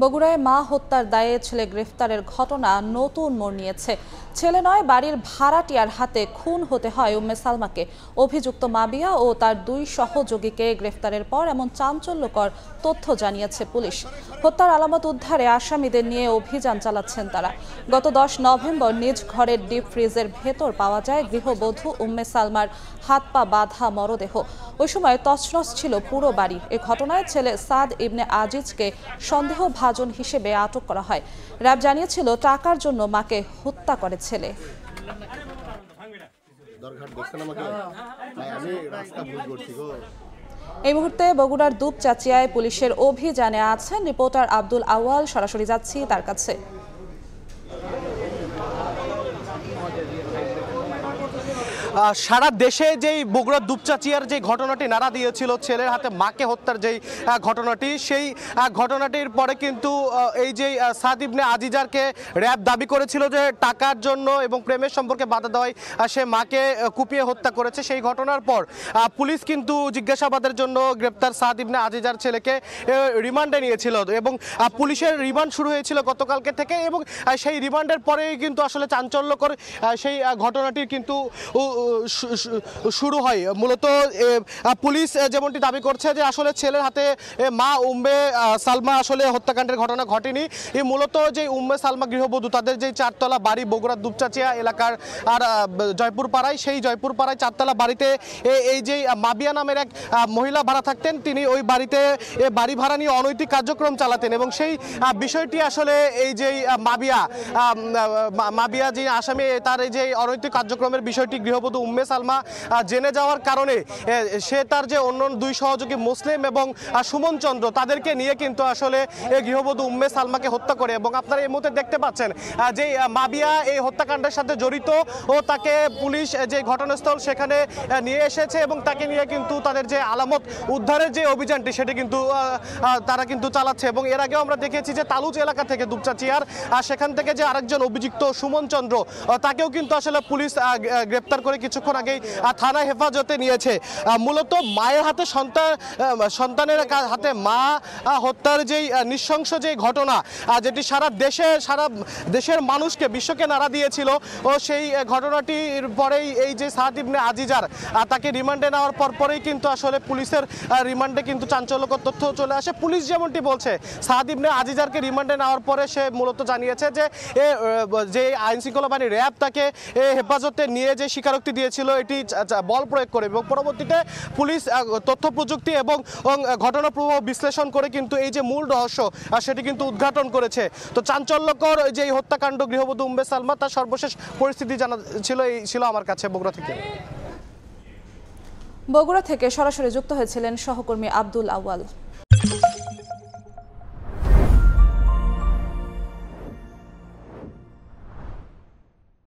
বগুড়ায় মা হত্যার দায়ে ছেলে গ্রেফতারের ঘটনা নতুন মোড় নিয়েছে। ছেলে নয়, বাড়ির ভাড়াটিয়ার হাতে খুন হতে হয় উম্মে সালমাকে। অভিযুক্ত মাবিয়া ও তার দুই সহযোগীকে গ্রেফতারের পর এমন চাঞ্চল্যকর তথ্য জানিয়েছে পুলিশ। হত্যার আলামত উদ্ধারে আসামিদের নিয়ে অভিযান চালাচ্ছেন তারা। গত 10 নভেম্বর নিজ ঘরের ডিপ ফ্রিজের ভেতর পাওয়া যায় গৃহবধূ উম্মে সালমার হাত পা বাঁধা মরদেহ। ওই সময় তছনছ ছিল পুরো বাড়ি। এ ঘটনায় ছেলে সাদ ইবনে আজিজকে সন্দেহভাজন হিসেবে আটক করা হয়। র্যাব জানিয়েছিল টাকার জন্য মাকে হত্যা করে ছেলে। এই মুহূর্তে বগুড়ার দুপচাচিয়ায় পুলিশের অভিযানে আছেন রিপোর্টার আব্দুল আওয়াল। সরাসরি যাচ্ছি তার কাছে। সারা দেশে যেই বগুড়ার দুপচাচিয়ার যে ঘটনাটি নাড়া দিয়েছিল, ছেলের হাতে মাকে হত্যার যেই ঘটনাটি, সেই ঘটনাটির পরে কিন্তু এই যে সাদ ইবনে আজিজারকে র্যাব দাবি করেছিল যে টাকার জন্য এবং প্রেমের সম্পর্কে বাধা দেওয়ায় সে মাকে কুপিয়ে হত্যা করেছে। সেই ঘটনার পর পুলিশ কিন্তু জিজ্ঞাসাবাদের জন্য গ্রেপ্তার সাদ ইবনে আজিজার ছেলেকে রিমান্ডে নিয়েছিল এবং পুলিশের রিমান্ড শুরু হয়েছিল গতকালকে থেকে এবং সেই রিমান্ডের পরেই কিন্তু আসলে চাঞ্চল্যকর সেই ঘটনাটির কিন্তু শুরু হয়। মূলত পুলিশ যেমনটি দাবি করছে যে আসলে ছেলের হাতে মা উম্মে সালমা আসলে হত্যাকাণ্ডের ঘটনা ঘটেনি। মূলত যে উম্মে সালমা গৃহবধূ, তাদের যে 4তলা বাড়ি বগুড়ার দুপচাচিয়া এলাকার আর জয়পুর পাড়ায়, সেই জয়পুর পাড়ায় 4তলা বাড়িতে এই যে মাবিয়া নামের এক মহিলা ভাড়া থাকতেন। তিনি ওই বাড়িতে বাড়ি ভাড়া নিয়ে অনৈতিক কার্যক্রম চালাতেন এবং সেই বিষয়টি আসলে এই যে মাবিয়া যে আসামি, তার এই যে অনৈতিক কার্যক্রমের বিষয়টি গৃহবধূ উম্মে সালমা জেনে যাওয়ার কারণে সে তার যে অন্য দুই সহযোগী মুসলিম এবং সুমন চন্দ্র, তাদেরকে নিয়ে কিন্তু আসলে এই গৃহবধূ উম্মে সালমাকে হত্যা করে। এবং আপনারা এই মুহূর্তে দেখতে পাচ্ছেন যে মাবিয়া এই হত্যাকাণ্ডের সাথে জড়িত ও তাকে পুলিশ যে ঘটনাস্থল সেখানে নিয়ে এসেছে এবং তাকে নিয়ে কিন্তু তাদের যে আলামত উদ্ধারের যে অভিযানটি সেটি কিন্তু তারা কিন্তু চালাচ্ছে। এবং এর আগেও আমরা দেখেছি যে তালুচ এলাকা থেকে দুপচাচিয়ার সেখান থেকে যে আরেকজন অভিযুক্ত সুমন চন্দ্র, তাকেও কিন্তু আসলে পুলিশ গ্রেপ্তার করে কিছুক্ষণ আগেই থানায় হেফাজতে নিয়েছে। মূলত মায়ের হাতে সন্তানের হাতে মা হত্যার যেই নৃশংস যে ঘটনা, যেটি সারা দেশের মানুষকে, বিশ্বকে নাড়া দিয়েছিল, ও সেই ঘটনাটির পরেই এই যে সাদ ইবনে আজিজার, তাকে রিমান্ডে নেওয়ার পরেই কিন্তু আসলে পুলিশের রিমান্ডে কিন্তু চাঞ্চল্যকর তথ্য চলে আসে। পুলিশ যেমনটি বলছে, সাদ ইবনে আজিজারকে রিমান্ডে নেওয়ার পরে সে মূলত জানিয়েছে যে আইনশৃঙ্খলা বাহিনী র্যাব তাকে হেফাজতে নিয়ে যে স্বীকারোক্তি দিয়েছিল এটি বল প্রয়োগ করে এবং পরবর্তীতে পুলিশ তথ্য প্রযুক্তি এবং ঘটনা প্রবাহ বিশ্লেষণ করে কিন্তু এই যে মূল রহস্য সেটি কিন্তু উদ্ঘাটন করেছে। তো চাঞ্চল্যকর যে এই হত্যাকাণ্ড গৃহবধূ উম্মে সালমা, তার সর্বশেষ পরিস্থিতি জানা ছিল আমার কাছে বগুড়া থেকে। বগুড়া থেকে সরাসরি যুক্ত হয়েছিলেন সহকর্মী আব্দুল আওয়াল।